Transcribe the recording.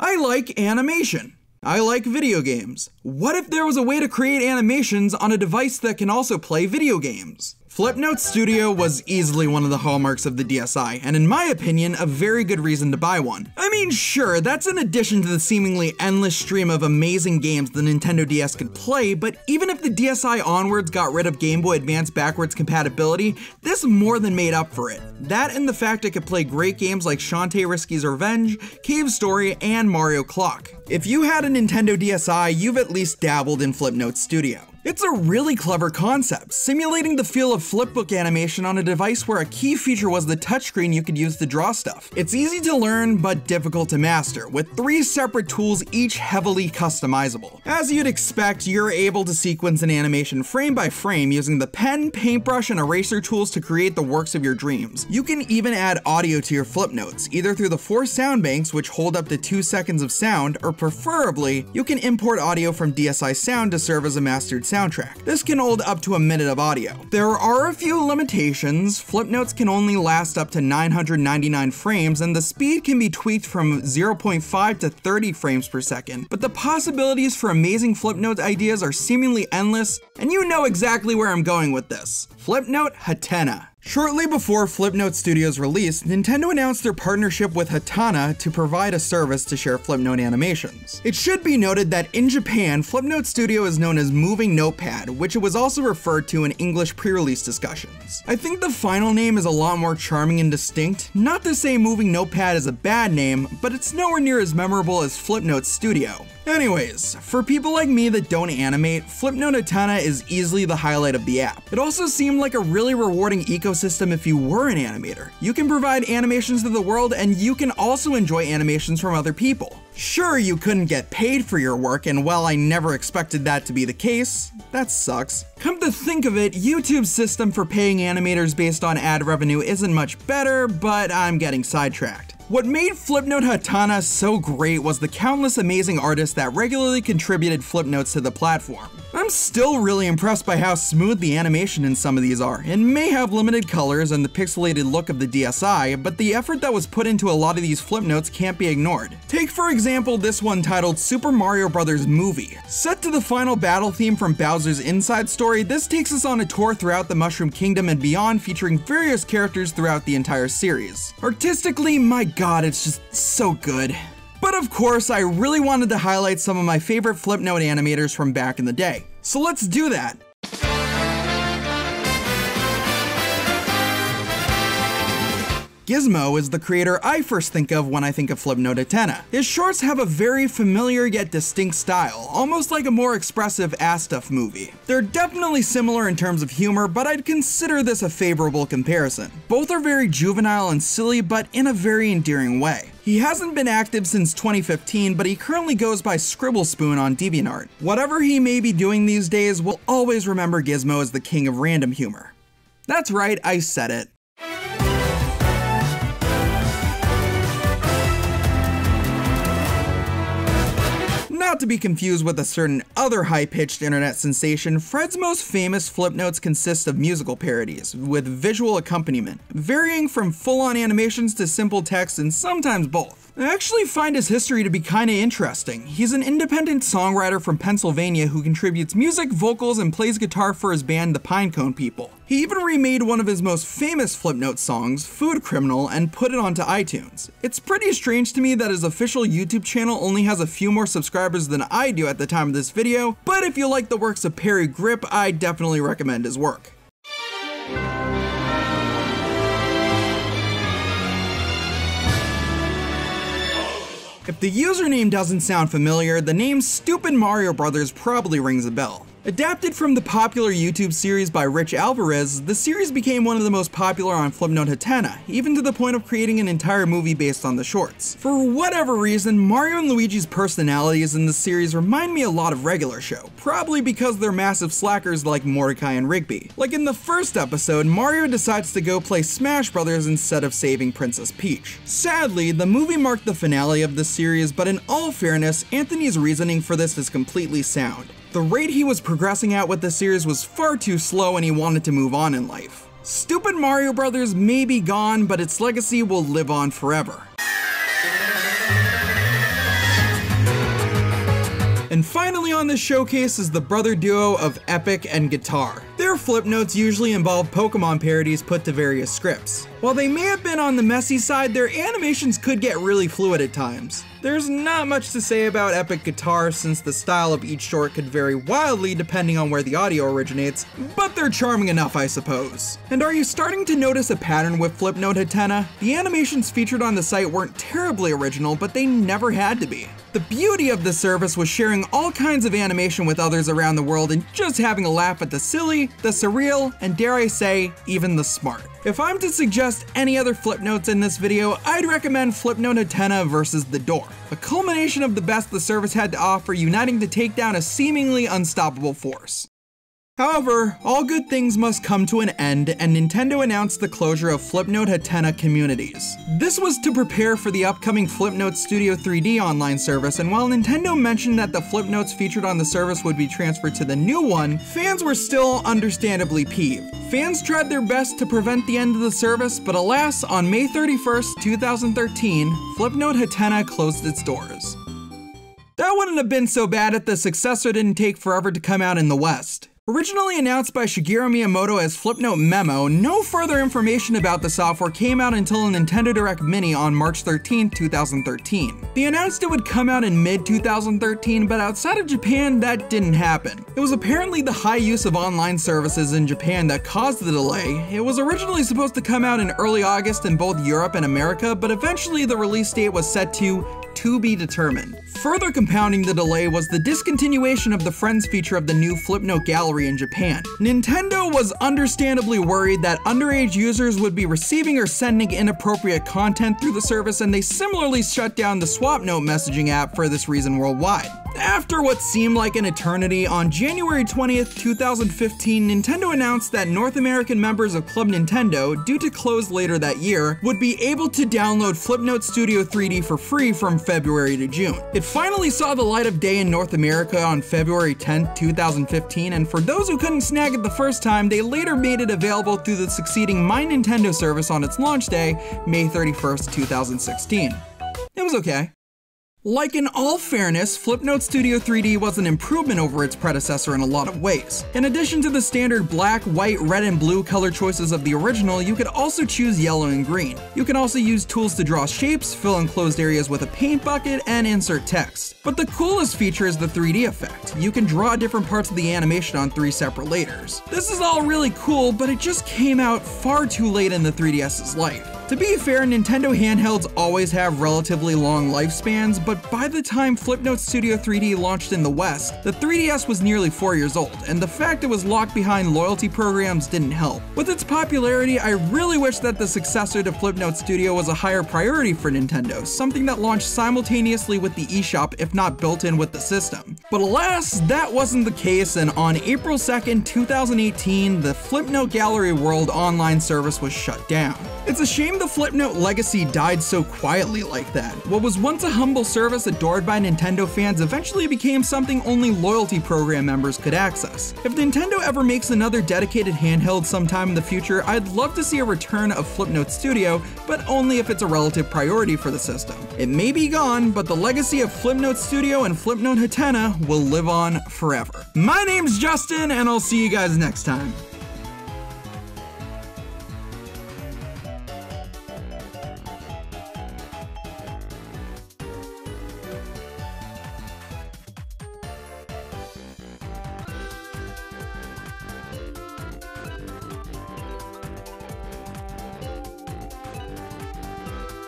I like animation. I like video games. What if there was a way to create animations on a device that can also play video games? Flipnote Studio was easily one of the hallmarks of the DSi, and in my opinion, a very good reason to buy one. I mean, sure, that's in addition to the seemingly endless stream of amazing games the Nintendo DS could play, but even if the DSi onwards got rid of Game Boy Advance backwards compatibility, this more than made up for it. That and the fact it could play great games like Shantae Risky's Revenge, Cave Story, and Mario Clock. If you had a Nintendo DSi, you've at least dabbled in Flipnote Studio. It's a really clever concept, simulating the feel of flipbook animation on a device where a key feature was the touchscreen you could use to draw stuff. It's easy to learn, but difficult to master, with 3 separate tools each heavily customizable. As you'd expect, you're able to sequence an animation frame by frame using the pen, paintbrush, and eraser tools to create the works of your dreams. You can even add audio to your Flipnotes, either through the 4 sound banks which hold up to 2 seconds of sound, or preferably, you can import audio from DSi Sound to serve as a mastered soundtrack. This can hold up to a minute of audio. There are a few limitations. Flipnotes can only last up to 999 frames, and the speed can be tweaked from 0.5 to 30 frames per second. But the possibilities for amazing Flipnote ideas are seemingly endless, and you know exactly where I'm going with this. Flipnote Hatena. Shortly before Flipnote Studio's release, Nintendo announced their partnership with Hatana to provide a service to share Flipnote animations. It should be noted that in Japan, Flipnote Studio is known as Moving Notepad, which it was also referred to in English pre-release discussions. I think the final name is a lot more charming and distinct. Not to say Moving Notepad is a bad name, but it's nowhere near as memorable as Flipnote Studio. Anyways, for people like me that don't animate, Flipnote Hatana is easily the highlight of the app. It also seemed like a really rewarding ecosystem if you were an animator. You can provide animations to the world, and you can also enjoy animations from other people. Sure, you couldn't get paid for your work, and while I never expected that to be the case, that sucks. Come to think of it, YouTube's system for paying animators based on ad revenue isn't much better, but I'm getting sidetracked. What made Flipnote Hatana so great was the countless amazing artists that regularly contributed Flipnotes to the platform. I'm still really impressed by how smooth the animation in some of these are. It may have limited colors and the pixelated look of the DSi, but the effort that was put into a lot of these Flipnotes can't be ignored. Take for example this one titled Super Mario Bros. Movie. Set to the final battle theme from Bowser's Inside Story, this takes us on a tour throughout the Mushroom Kingdom and beyond, featuring various characters throughout the entire series. Artistically, my god, it's just so good. But of course, I really wanted to highlight some of my favorite Flipnote animators from back in the day. So let's do that. Gizmo is the creator I first think of when I think of Flipnote Hatena. His shorts have a very familiar yet distinct style, almost like a more expressive Astuff movie. They're definitely similar in terms of humor, but I'd consider this a favorable comparison. Both are very juvenile and silly, but in a very endearing way. He hasn't been active since 2015, but he currently goes by Scribblespoon on DeviantArt. Whatever he may be doing these days, we'll always remember Gizmo as the king of random humor. That's right, I said it. Not to be confused with a certain other high-pitched internet sensation, Fred's most famous Flipnotes consist of musical parodies, with visual accompaniment, varying from full-on animations to simple text and sometimes both. I actually find his history to be kinda interesting. He's an independent songwriter from Pennsylvania who contributes music, vocals, and plays guitar for his band The Pinecone People. He even remade one of his most famous Flipnote songs, Food Criminal, and put it onto iTunes. It's pretty strange to me that his official YouTube channel only has a few more subscribers than I do at the time of this video, but if you like the works of Perry Grip, I definitely recommend his work. If the username doesn't sound familiar, the name Stupid Mario Bros. Probably rings a bell. Adapted from the popular YouTube series by Rich Alvarez, the series became one of the most popular on Flipnote Hatena, even to the point of creating an entire movie based on the shorts. For whatever reason, Mario and Luigi's personalities in the series remind me a lot of Regular Show, probably because they're massive slackers like Mordecai and Rigby. Like in the first episode, Mario decides to go play Smash Brothers instead of saving Princess Peach. Sadly, the movie marked the finale of the series, but in all fairness, Anthony's reasoning for this is completely sound. The rate he was progressing at with the series was far too slow and he wanted to move on in life. Stupid Mario Bros. May be gone, but its legacy will live on forever. And finally on this showcase is the brother duo of Epic and Guitar. Their flip notes usually involve Pokemon parodies put to various scripts. While they may have been on the messy side, their animations could get really fluid at times. There's not much to say about Epic Guitar since the style of each short could vary wildly depending on where the audio originates, but they're charming enough, I suppose. And are you starting to notice a pattern with Flipnote Hatena? The animations featured on the site weren't terribly original, but they never had to be. The beauty of the service was sharing all kinds of animation with others around the world and just having a laugh at the silly, the surreal, and dare I say, even the smart. If I'm to suggest any other flip notes in this video, I'd recommend Flipnote Hatena vs. The Door, a culmination of the best the service had to offer, uniting to take down a seemingly unstoppable force. However, all good things must come to an end, and Nintendo announced the closure of Flipnote Hatena communities. This was to prepare for the upcoming Flipnote Studio 3D online service, and while Nintendo mentioned that the Flipnotes featured on the service would be transferred to the new one, fans were still understandably peeved. Fans tried their best to prevent the end of the service, but alas, on May 31st, 2013, Flipnote Hatena closed its doors. That wouldn't have been so bad if the successor didn't take forever to come out in the West. Originally announced by Shigeru Miyamoto as Flipnote Memo, no further information about the software came out until a Nintendo Direct Mini on March 13, 2013. They announced it would come out in mid-2013, but outside of Japan, that didn't happen. It was apparently the high use of online services in Japan that caused the delay. It was originally supposed to come out in early August in both Europe and America, but eventually the release date was set to be determined. Further compounding the delay was the discontinuation of the Friends feature of the new Flipnote Gallery in Japan. Nintendo was understandably worried that underage users would be receiving or sending inappropriate content through the service, and they similarly shut down the Swapnote messaging app for this reason worldwide. After what seemed like an eternity, on January 20th, 2015, Nintendo announced that North American members of Club Nintendo, due to close later that year, would be able to download Flipnote Studio 3D for free from February to June. It finally saw the light of day in North America on February 10th, 2015, and for those who couldn't snag it the first time, they later made it available through the succeeding My Nintendo service on its launch day, May 31st, 2016. It was okay. Like in all fairness, Flipnote Studio 3D was an improvement over its predecessor in a lot of ways. In addition to the standard black, white, red, and blue color choices of the original, you could also choose yellow and green. You can also use tools to draw shapes, fill enclosed areas with a paint bucket, and insert text. But the coolest feature is the 3D effect. You can draw different parts of the animation on 3 separate layers. This is all really cool, but it just came out far too late in the 3DS's life. To be fair, Nintendo handhelds always have relatively long lifespans, but by the time Flipnote Studio 3D launched in the West, the 3DS was nearly 4 years old, and the fact it was locked behind loyalty programs didn't help. With its popularity, I really wish that the successor to Flipnote Studio was a higher priority for Nintendo, something that launched simultaneously with the eShop if not built in with the system. But alas, that wasn't the case, and on April 2nd, 2018, the Flipnote Gallery World online service was shut down. It's a shame the Flipnote legacy died so quietly like that. What was once a humble service adored by Nintendo fans eventually became something only loyalty program members could access. If Nintendo ever makes another dedicated handheld sometime in the future, I'd love to see a return of Flipnote Studio, but only if it's a relative priority for the system. It may be gone, but the legacy of Flipnote Studio and Flipnote Hatena will live on forever. My name's Justin, and I'll see you guys next time.